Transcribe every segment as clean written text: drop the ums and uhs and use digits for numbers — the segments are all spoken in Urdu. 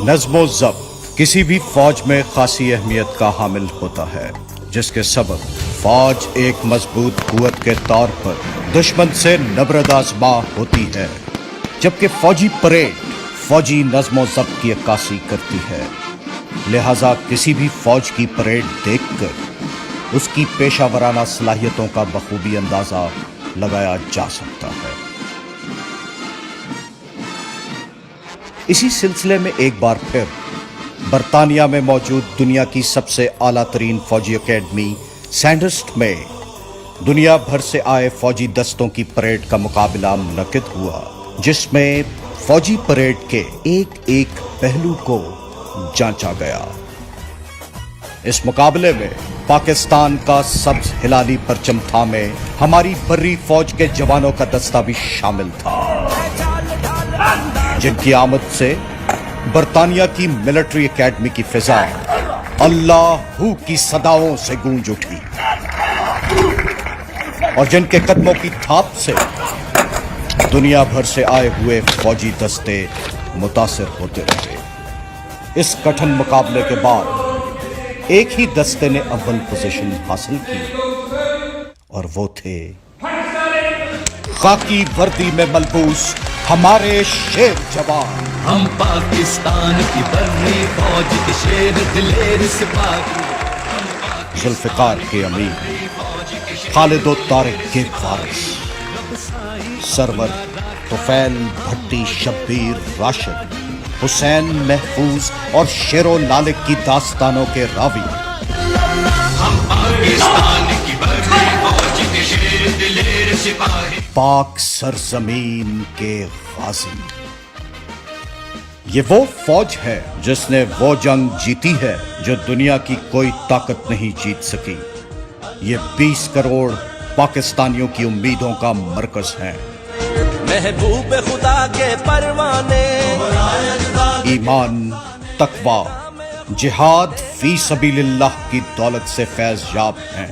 نظم و ضبط کسی بھی فوج میں خاصی اہمیت کا حامل ہوتا ہے، جس کے سبب فوج ایک مضبوط قوت کے طور پر دشمن سے نبرد آزما ہوتی ہے، جبکہ فوجی پریڈ فوجی نظم و ضبط کی عکاسی کرتی ہے۔ لہذا کسی بھی فوج کی پریڈ دیکھ کر اس کی پیشہ ورانہ صلاحیتوں کا بخوبی اندازہ لگایا جا سکتا ہے۔ اسی سلسلے میں ایک بار پھر برطانیہ میں موجود دنیا کی سب سے اعلیٰ ترین فوجی اکیڈمی سینڈسٹ میں دنیا بھر سے آئے فوجی دستوں کی پریڈ کا مقابلہ منعقد ہوا، جس میں فوجی پریڈ کے ایک ایک پہلو کو جانچا گیا۔ اس مقابلے میں پاکستان کا سبز ہلالی پرچم تھامے ہماری بری فوج کے جوانوں کا دستہ بھی شامل تھا، جن کی آمد سے برطانیہ کی ملٹری اکیڈمی کی فضا اللہ ہو کی صداؤں سے گونج اٹھی، اور جن کے قدموں کی تھاپ سے دنیا بھر سے آئے ہوئے فوجی دستے متاثر ہوتے رہے۔ اس کٹھن مقابلے کے بعد ایک ہی دستے نے اول پوزیشن حاصل کی، اور وہ تھے خاکی وردی میں ملبوس ہمارے شیر جوان۔ ہم پاکستان کی برنی فوج کے شیر دلیر سپاہی، ذوالفقار کے امیر خالد و طارق کے وارث، سرور طفیل بھٹی شبیر راشد، حسین محفوظ اور شیر و لالک کی داستانوں کے راوی، ہم پاکستان کی برنی فوج کے شیر دلیر سپاہی، پاک سرزمین کے غازی۔ یہ وہ فوج ہے جس نے وہ جنگ جیتی ہے جو دنیا کی کوئی طاقت نہیں جیت سکی۔ یہ 20 کروڑ پاکستانیوں کی امیدوں کا مرکز ہیں۔ محبوب خدا کے پروانے، ایمان، تقوی، جہاد فی سبیل اللہ کی دولت سے فیض یاب ہیں۔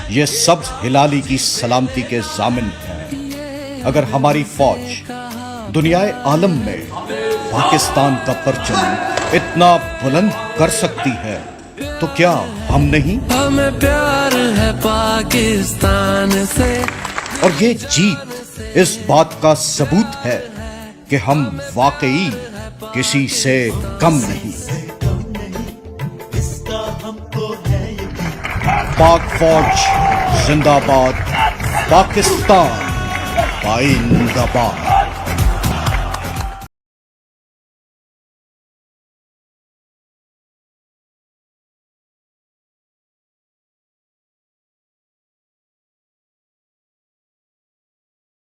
یہ سبز ہلالی کی سلامتی کے ضامن ہیں۔ اگر ہماری فوج دنیائے عالم میں پاکستان کا پرچم اتنا بلند کر سکتی ہے تو کیا ہم نہیں؟ ہمیں پیار ہے پاکستان سے، اور یہ جیت اس بات کا ثبوت ہے کہ ہم واقعی کسی سے کم نہیں۔ پاک فوج زندہ باد، پاکستان پائندہ باد۔